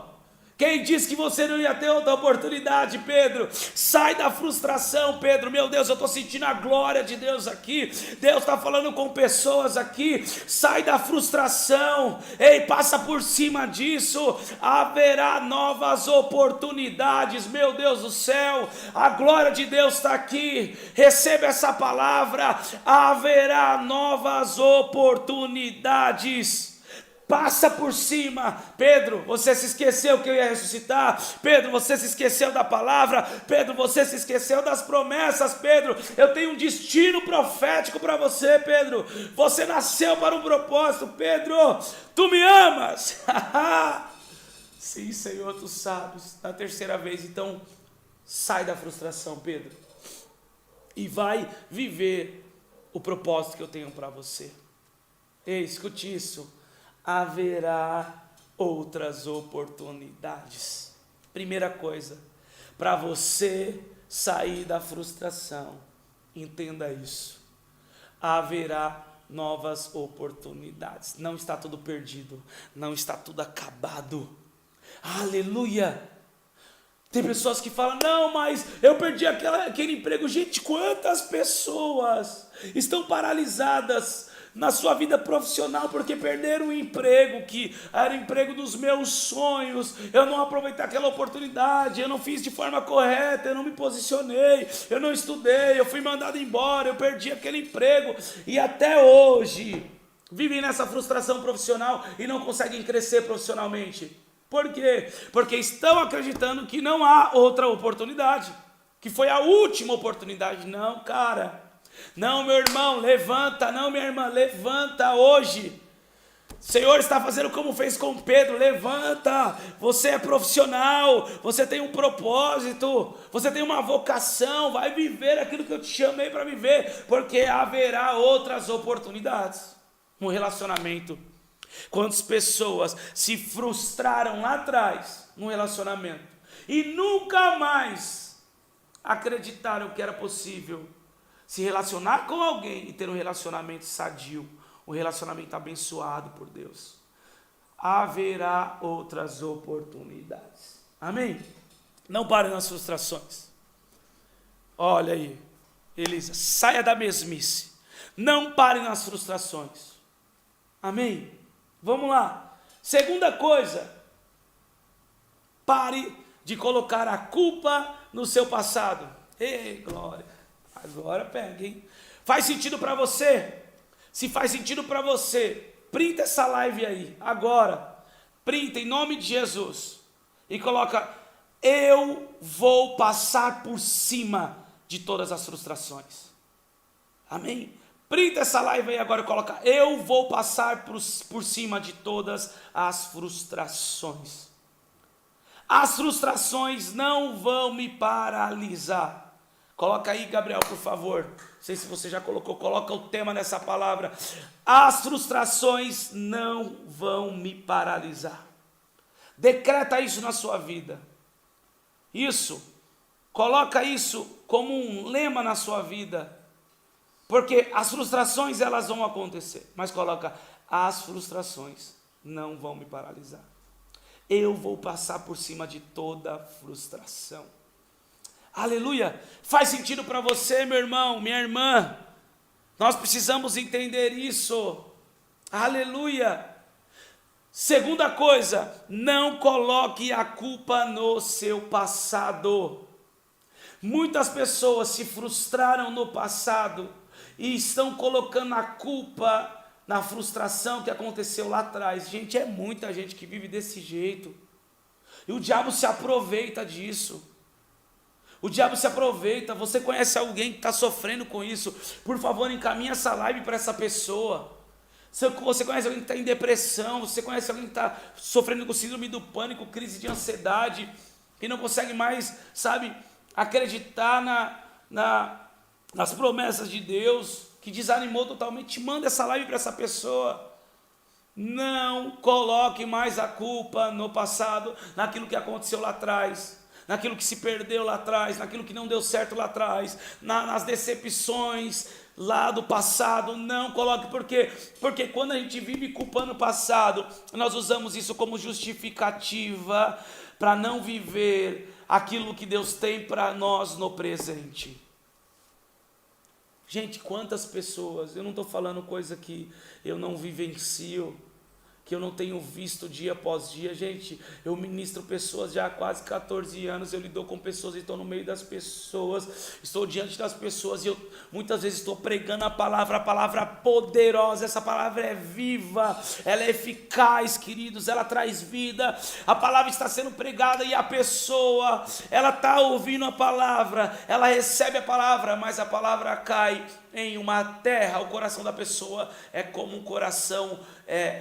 quem disse que você não ia ter outra oportunidade, Pedro? Sai da frustração, Pedro. Meu Deus, eu estou sentindo a glória de Deus aqui. Deus está falando com pessoas aqui. Sai da frustração. Ei, passa por cima disso. Haverá novas oportunidades. Meu Deus do céu, a glória de Deus está aqui. Receba essa palavra. Haverá novas oportunidades. Passa por cima. Pedro, você se esqueceu que eu ia ressuscitar? Pedro, você se esqueceu da palavra? Pedro, você se esqueceu das promessas? Pedro, eu tenho um destino profético para você, Pedro. Você nasceu para um propósito, Pedro. Tu me amas? Sim, Senhor, tu sabes. Na 3ª vez, então, sai da frustração, Pedro, e vai viver o propósito que eu tenho para você. Ei, escute isso. Haverá outras oportunidades. Primeira coisa, para você sair da frustração, entenda isso: haverá novas oportunidades. Não está tudo perdido, não está tudo acabado. Aleluia! Tem pessoas que falam: não, mas eu perdi aquele emprego. Gente, quantas pessoas estão paralisadas na sua vida profissional porque perderam um emprego que era o emprego dos meus sonhos? Eu não aproveitei aquela oportunidade, eu não fiz de forma correta, eu não me posicionei, eu não estudei, eu fui mandado embora, eu perdi aquele emprego, e até hoje vivem nessa frustração profissional e não conseguem crescer profissionalmente. Por quê? Porque estão acreditando que não há outra oportunidade, que foi a última oportunidade. Não, cara. Não, meu irmão, levanta. Não, minha irmã, levanta hoje. O Senhor está fazendo como fez com Pedro. Levanta. Você é profissional, você tem um propósito, você tem uma vocação. Vai viver aquilo que eu te chamei para viver, porque haverá outras oportunidades. Um relacionamento. Quantas pessoas se frustraram lá atrás no relacionamento e nunca mais acreditaram que era possível se relacionar com alguém e ter um relacionamento sadio, um relacionamento abençoado por Deus. Haverá outras oportunidades. Amém? Não pare nas frustrações. Olha aí, Elisa, saia da mesmice. Não pare nas frustrações. Amém? Vamos lá. Segunda coisa, pare de colocar a culpa no seu passado. Ei, glória. Agora pega, hein? Faz sentido para você? Se faz sentido para você, printa essa live aí, agora. Printa em nome de Jesus. E coloca: eu vou passar por cima de todas as frustrações. Amém? Printa essa live aí agora e coloca: eu vou passar por cima de todas as frustrações. As frustrações não vão me paralisar. Coloca aí, Gabriel, por favor. Não sei se você já colocou, coloca o tema nessa palavra. As frustrações não vão me paralisar. Decreta isso na sua vida. Isso. Coloca isso como um lema na sua vida. Porque as frustrações, elas vão acontecer. Mas coloca: as frustrações não vão me paralisar. Eu vou passar por cima de toda frustração. Aleluia. Faz sentido para você, meu irmão, minha irmã? Nós precisamos entender isso. Aleluia. Segunda coisa, não coloque a culpa no seu passado. Muitas pessoas se frustraram no passado e estão colocando a culpa na frustração que aconteceu lá atrás. Gente, é muita gente que vive desse jeito. E o diabo se aproveita disso. O diabo se aproveita. Você conhece alguém que está sofrendo com isso? Por favor, encaminhe essa live para essa pessoa. Você conhece alguém que está em depressão? Você conhece alguém que está sofrendo com síndrome do pânico, crise de ansiedade, que não consegue mais, sabe, acreditar nas promessas de Deus, que desanimou totalmente? Manda essa live para essa pessoa. Não coloque mais a culpa no passado, naquilo que aconteceu lá atrás, naquilo que se perdeu lá atrás, naquilo que não deu certo lá atrás, nas decepções lá do passado. Não coloque. Por quê? Porque quando a gente vive culpando o passado, nós usamos isso como justificativa para não viver aquilo que Deus tem para nós no presente. Gente, quantas pessoas, eu não estou falando coisa que eu não vivencio, que eu não tenho visto dia após dia. Gente, eu ministro pessoas já há quase 14 anos, eu lido com pessoas, estou no meio das pessoas, estou diante das pessoas e eu muitas vezes estou pregando a palavra poderosa. Essa palavra é viva, ela é eficaz, queridos, ela traz vida. A palavra está sendo pregada e a pessoa, ela está ouvindo a palavra, ela recebe a palavra, mas a palavra cai em uma terra. O coração da pessoa é como um coração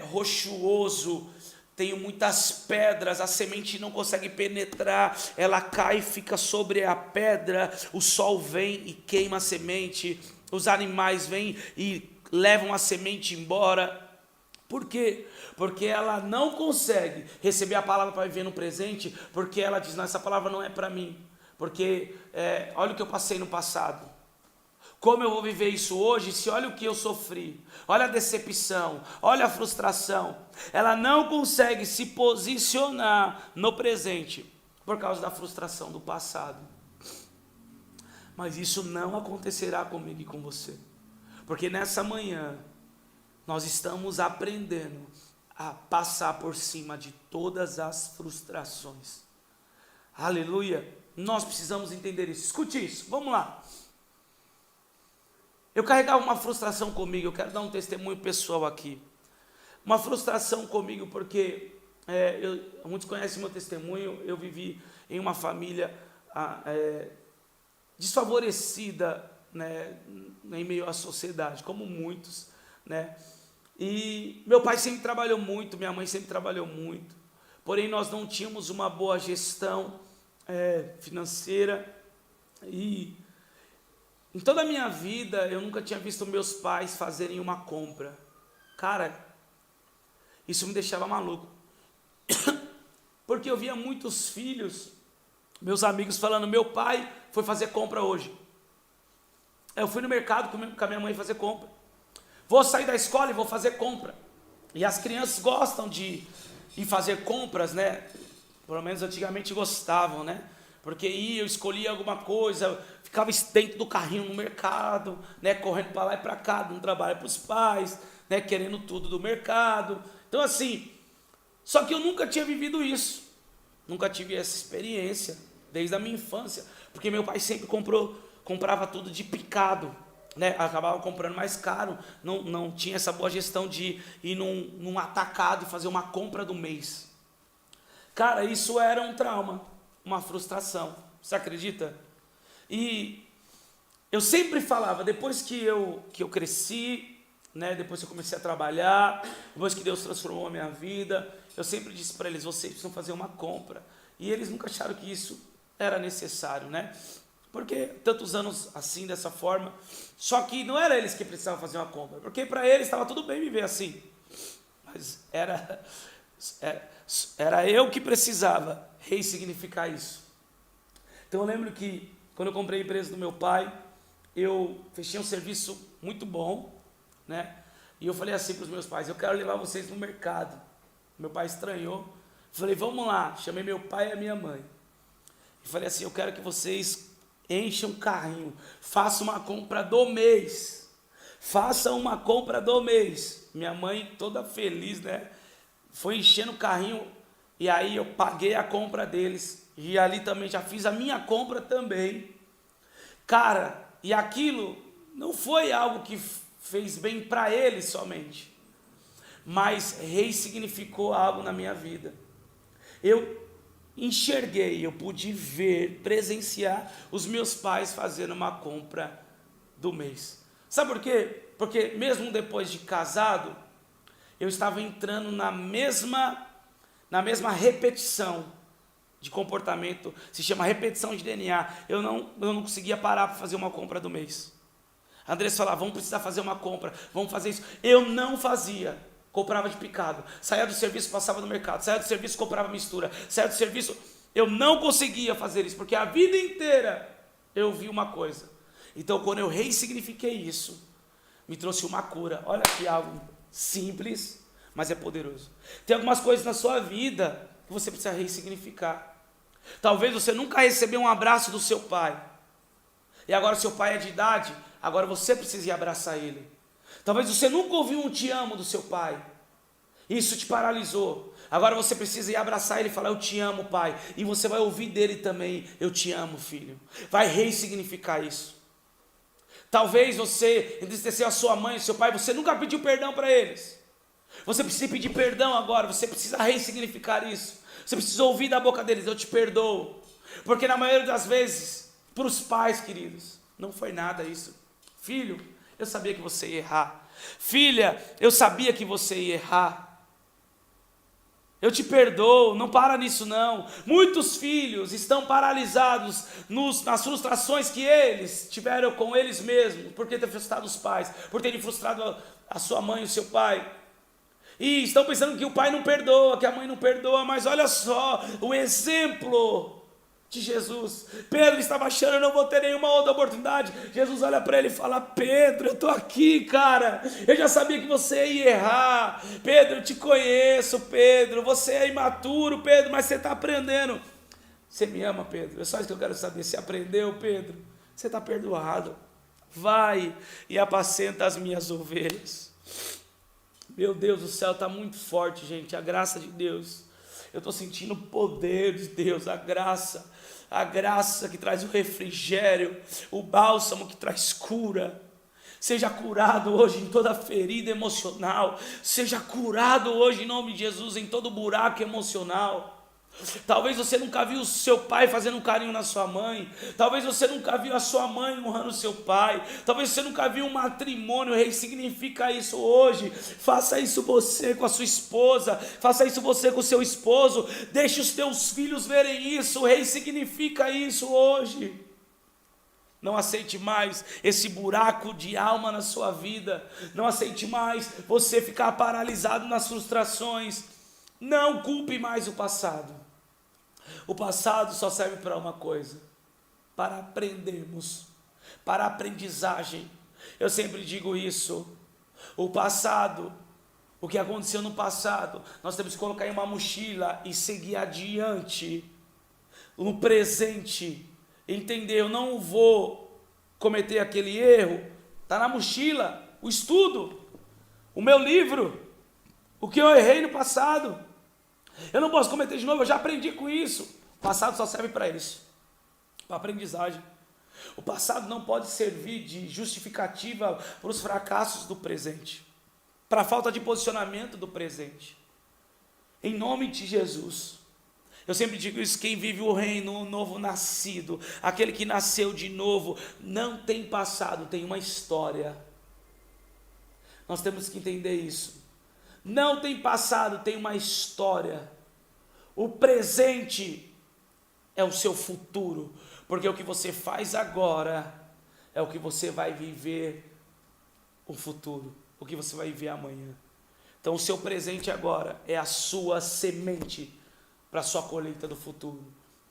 rochoso, tem muitas pedras, a semente não consegue penetrar, ela cai e fica sobre a pedra, o sol vem e queima a semente, os animais vêm e levam a semente embora. Por quê? Porque ela não consegue receber a palavra para viver no presente, porque ela diz: não, essa palavra não é para mim, porque olha o que eu passei no passado. Como eu vou viver isso hoje se olha o que eu sofri, olha a decepção, olha a frustração. Ela não consegue se posicionar no presente por causa da frustração do passado. Mas isso não acontecerá comigo e com você, porque nessa manhã nós estamos aprendendo a passar por cima de todas as frustrações. Aleluia. Nós precisamos entender isso. Escute isso, vamos lá. Eu carregava uma frustração comigo, eu quero dar um testemunho pessoal aqui. Uma frustração comigo porque, muitos conhecem meu testemunho, eu vivi em uma família desfavorecida, né, em meio à sociedade, como muitos, né? E meu pai sempre trabalhou muito, minha mãe sempre trabalhou muito, porém nós não tínhamos uma boa gestão financeira. E em toda a minha vida, eu nunca tinha visto meus pais fazerem uma compra. Cara, isso me deixava maluco. Porque eu via muitos filhos, meus amigos, falando: meu pai foi fazer compra hoje. Eu fui no mercado com a minha mãe fazer compra. Vou sair da escola e vou fazer compra. E as crianças gostam de ir fazer compras, né? Pelo menos antigamente gostavam, né? Porque eu escolhia alguma coisa, ficava dentro do carrinho no mercado, né, correndo para lá e para cá, dando trabalho para os pais, né, querendo tudo do mercado. Então assim, só que eu nunca tinha vivido isso, nunca tive essa experiência, desde a minha infância, porque meu pai sempre comprava tudo de picado. né, acabava comprando mais caro, não tinha essa boa gestão de ir num atacado e fazer uma compra do mês. Cara, isso era um trauma, uma frustração, você acredita? E eu sempre falava, depois que eu cresci, né, depois que eu comecei a trabalhar, depois que Deus transformou a minha vida, eu sempre disse para eles, vocês precisam fazer uma compra. E eles nunca acharam que isso era necessário, né? Porque tantos anos assim, dessa forma, só que não era eles que precisavam fazer uma compra, porque para eles estava tudo bem viver assim, mas era eu que precisava ressignificar isso. Então eu lembro que quando eu comprei a empresa do meu pai, eu fechei um serviço muito bom, né? E eu falei assim para os meus pais, eu quero levar vocês no mercado. Meu pai estranhou, falei, vamos lá, chamei meu pai e a minha mãe. E falei assim, eu quero que vocês enchem um carrinho, façam uma compra do mês. Façam uma compra do mês. Minha mãe toda feliz, né? Foi enchendo o carrinho e aí eu paguei a compra deles. E ali também já fiz a minha compra também. Cara, e aquilo não foi algo que fez bem para eles somente, mas ressignificou algo na minha vida. Eu enxerguei, eu pude ver, presenciar os meus pais fazendo uma compra do mês. Sabe por quê? Porque mesmo depois de casado, eu estava entrando na mesma repetição de comportamento, se chama repetição de DNA. Eu não conseguia parar para fazer uma compra do mês. A Andressa falava, vamos precisar fazer uma compra, vamos fazer isso. Eu não fazia, comprava de picado. Saía do serviço, passava no mercado. Saía do serviço, comprava mistura. Saía do serviço, eu não conseguia fazer isso, porque a vida inteira eu vi uma coisa. Então, quando eu ressignifiquei isso, me trouxe uma cura. Olha que algo simples, mas é poderoso. Tem algumas coisas na sua vida que você precisa ressignificar. Talvez você nunca recebeu um abraço do seu pai. E agora seu pai é de idade, agora você precisa ir abraçar ele. Talvez você nunca ouviu um te amo do seu pai. Isso te paralisou. Agora você precisa ir abraçar ele e falar, eu te amo, pai. E você vai ouvir dele também, eu te amo, filho. Vai ressignificar isso. Talvez você entristeceu a sua mãe e seu pai, você nunca pediu perdão para eles. Você precisa pedir perdão agora, você precisa ressignificar isso. Você precisa ouvir da boca deles, eu te perdoo. Porque na maioria das vezes, para os pais, queridos, não foi nada isso. Filho, eu sabia que você ia errar. Filha, eu sabia que você ia errar. Eu te perdoo, não para nisso não. Muitos filhos estão paralisados nas frustrações que eles tiveram com eles mesmos, por ter frustrado os pais, por terem frustrado a sua mãe e o seu pai. E estão pensando que o pai não perdoa, que a mãe não perdoa, mas olha só o exemplo de Jesus. Pedro estava achando, eu não vou ter nenhuma outra oportunidade. Jesus olha para ele e fala, Pedro, eu estou aqui, cara, eu já sabia que você ia errar. Pedro, eu te conheço, Pedro, você é imaturo, Pedro, mas você está aprendendo. Você me ama, Pedro? É só isso que eu quero saber. Você aprendeu, Pedro? Você está perdoado. Vai e apacenta as minhas ovelhas. Meu Deus do céu, está muito forte, gente, a graça de Deus. Eu estou sentindo o poder de Deus, a graça que traz o refrigério, o bálsamo que traz cura. Seja curado hoje em toda ferida emocional, seja curado hoje em nome de Jesus em todo buraco emocional. Talvez você nunca viu o seu pai fazendo um carinho na sua mãe. Talvez você nunca viu a sua mãe honrando o seu pai. Talvez você nunca viu um matrimônio. Ressignifica isso hoje. Faça isso você com a sua esposa. Faça isso você com o seu esposo. Deixe os teus filhos verem isso. Ressignifica isso hoje. Não aceite mais esse buraco de alma na sua vida. Não aceite mais você ficar paralisado nas frustrações. Não culpe mais o passado. O passado só serve para uma coisa: para aprendermos, para aprendizagem. Eu sempre digo isso. O passado, o que aconteceu no passado, nós temos que colocar em uma mochila e seguir adiante. No presente, entender, eu não vou cometer aquele erro. Está na mochila, o estudo, o meu livro, o que eu errei no passado. Eu não posso cometer de novo, eu já aprendi com isso. O passado só serve para isso, para aprendizagem. O passado não pode servir de justificativa para os fracassos do presente, para a falta de posicionamento do presente. Em nome de Jesus. Eu sempre digo isso: quem vive o reino, o novo nascido, aquele que nasceu de novo, não tem passado, tem uma história. Nós temos que entender isso. Não tem passado, tem uma história. O presente é o seu futuro, porque o que você faz agora é o que você vai viver o futuro, o que você vai viver amanhã. Então o seu presente agora é a sua semente para a sua colheita do futuro.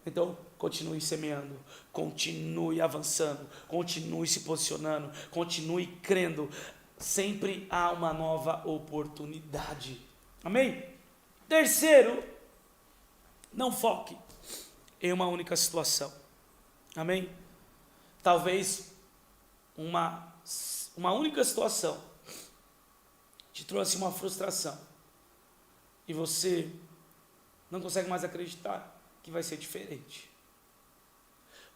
Então continue semeando, continue avançando, continue se posicionando, continue crendo. Sempre há uma nova oportunidade. Amém? Terceiro, não foque em uma única situação. Amém? Talvez uma única situação te trouxe uma frustração e você não consegue mais acreditar que vai ser diferente.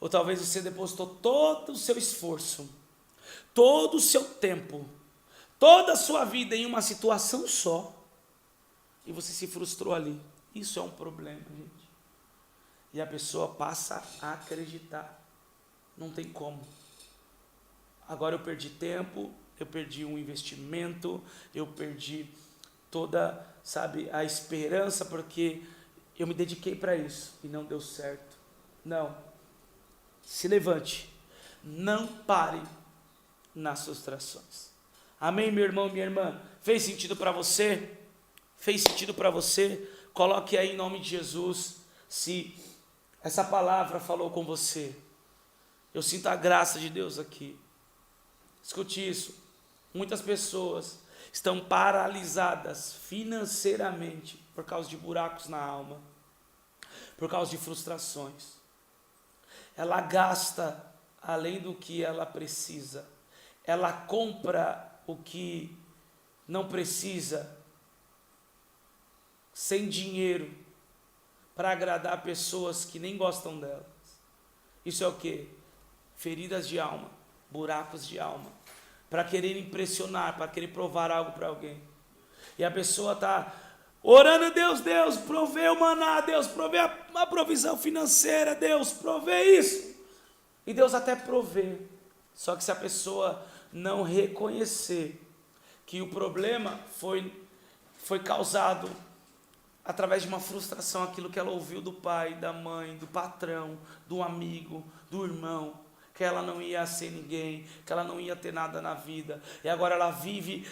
Ou talvez você depositou todo o seu esforço, todo o seu tempo, toda a sua vida em uma situação só e você se frustrou ali. Isso é um problema, gente. E a pessoa passa a acreditar. Não tem como. Agora eu perdi tempo, eu perdi um investimento, eu perdi toda, a esperança, porque eu me dediquei para isso e não deu certo. Não. Se levante. Não pare nas frustrações. Amém, meu irmão, minha irmã? Fez sentido para você? Fez sentido para você? Coloque aí em nome de Jesus, se essa palavra falou com você. Eu sinto a graça de Deus aqui. Escute isso. Muitas pessoas estão paralisadas financeiramente por causa de buracos na alma, por causa de frustrações. Ela gasta além do que ela precisa. Ela compra o que não precisa, sem dinheiro, para agradar pessoas que nem gostam delas. Isso é o quê? Feridas de alma, buracos de alma, para querer impressionar, para querer provar algo para alguém. E a pessoa está orando a Deus: Deus, provê o maná, Deus, provê uma provisão financeira, Deus, provê isso. E Deus até provê. Só que se a pessoa não reconhecer que o problema foi causado através de uma frustração, aquilo que ela ouviu do pai, da mãe, do patrão, do amigo, do irmão, que ela não ia ser ninguém, que ela não ia ter nada na vida, e agora ela vive,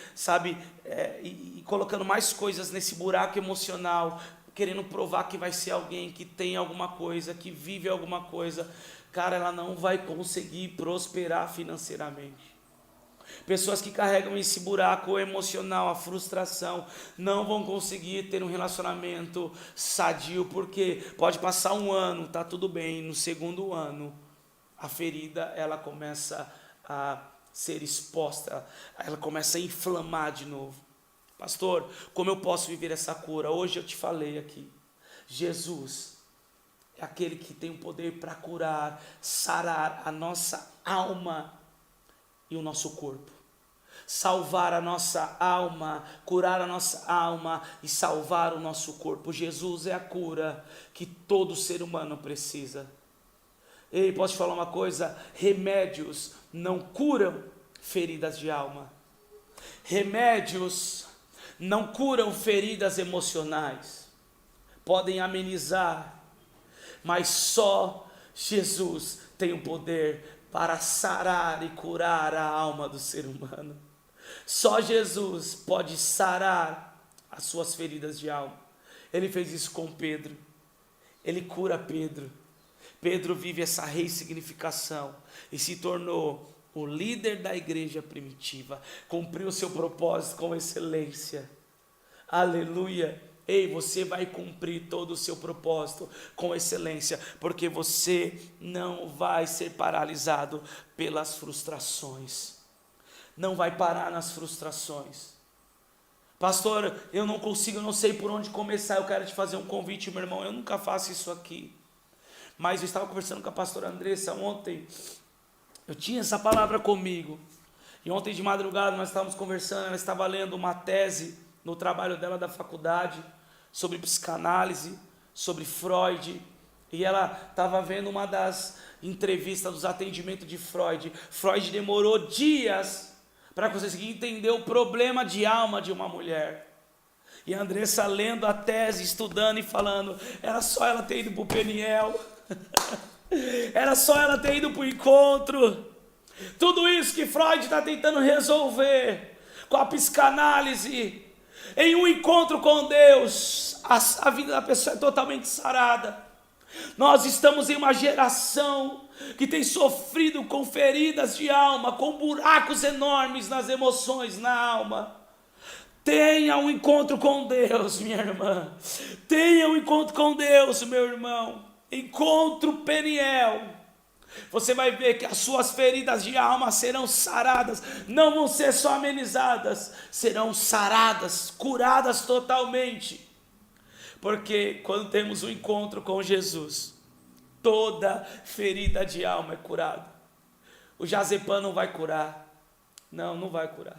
e colocando mais coisas nesse buraco emocional, querendo provar que vai ser alguém, que tem alguma coisa, que vive alguma coisa. Cara, ela não vai conseguir prosperar financeiramente. Pessoas que carregam esse buraco emocional, a frustração, não vão conseguir ter um relacionamento sadio, porque pode passar um ano, tá tudo bem, no segundo ano a ferida ela começa a ser exposta, ela começa a inflamar de novo. Pastor, como eu posso viver essa cura? Hoje eu te falei aqui, Jesus é aquele que tem o poder para curar, sarar a nossa alma e o nosso corpo. Salvar a nossa alma, curar a nossa alma e salvar o nosso corpo. Jesus é a cura que todo ser humano precisa. Ei, posso te falar uma coisa? Remédios não curam feridas de alma. Remédios não curam feridas emocionais. Podem amenizar, mas só Jesus tem o poder para sarar e curar a alma do ser humano. Só Jesus pode sarar as suas feridas de alma. Ele fez isso com Pedro. Ele cura Pedro. Pedro vive essa ressignificação e se tornou o líder da igreja primitiva. Cumpriu o seu propósito com excelência. Aleluia. Ei, você vai cumprir todo o seu propósito com excelência, porque você não vai ser paralisado pelas frustrações. Não vai parar nas frustrações. Pastor, eu não consigo, eu não sei por onde começar. Eu quero te fazer um convite, meu irmão. Eu nunca faço isso aqui, mas eu estava conversando com a pastora Andressa ontem, Eu tinha essa palavra comigo. E ontem de madrugada nós estávamos conversando, ela estava lendo uma tese no trabalho dela da faculdade sobre psicanálise, sobre Freud, e ela estava vendo uma das entrevistas dos atendimentos de Freud. Freud demorou dias para conseguir entender o problema de alma de uma mulher. E a Andressa lendo a tese, estudando e falando, era só ela ter ido para o Peniel, era só ela ter ido para o encontro. Tudo isso que Freud está tentando resolver com a psicanálise, em um encontro com Deus, a vida da pessoa é totalmente sarada. Nós estamos em uma geração que tem sofrido com feridas de alma, com buracos enormes nas emoções, na alma. Tenha um encontro com Deus, minha irmã. Tenha um encontro com Deus, meu irmão. Encontro Peniel. Você vai ver que as suas feridas de alma serão saradas, não vão ser só amenizadas, serão saradas, curadas totalmente. Porque quando temos um encontro com Jesus, toda ferida de alma é curada. O Jazepam não vai curar, não vai curar.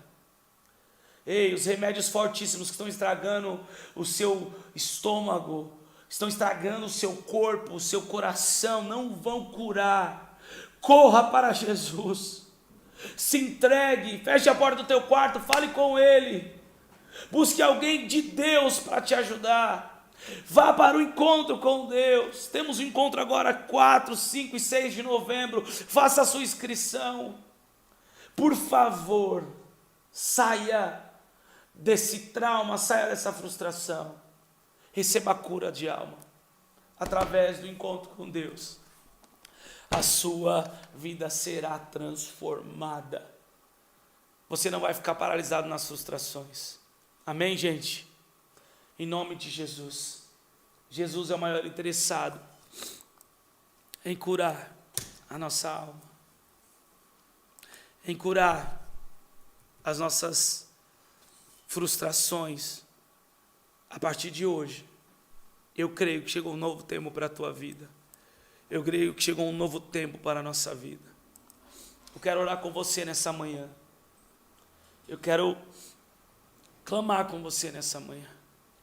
Ei, os remédios fortíssimos que estão estragando o seu estômago, estão estragando o seu corpo, o seu coração, não vão curar. Corra para Jesus, se entregue, feche a porta do teu quarto, fale com Ele, busque alguém de Deus para te ajudar, vá para o encontro com Deus. Temos um encontro agora 4, 5 e 6 de novembro, faça a sua inscrição. Por favor, saia desse trauma, saia dessa frustração, receba a cura de alma, através do encontro com Deus. A sua vida será transformada. Você não vai ficar paralisado nas frustrações. Amém, gente? Em nome de Jesus. Jesus é o maior interessado em curar a nossa alma, em curar as nossas frustrações. A partir de hoje, eu creio que chegou um novo tempo para a tua vida. Eu creio que chegou um novo tempo para a nossa vida. Eu quero orar com você nessa manhã. Eu quero clamar com você nessa manhã.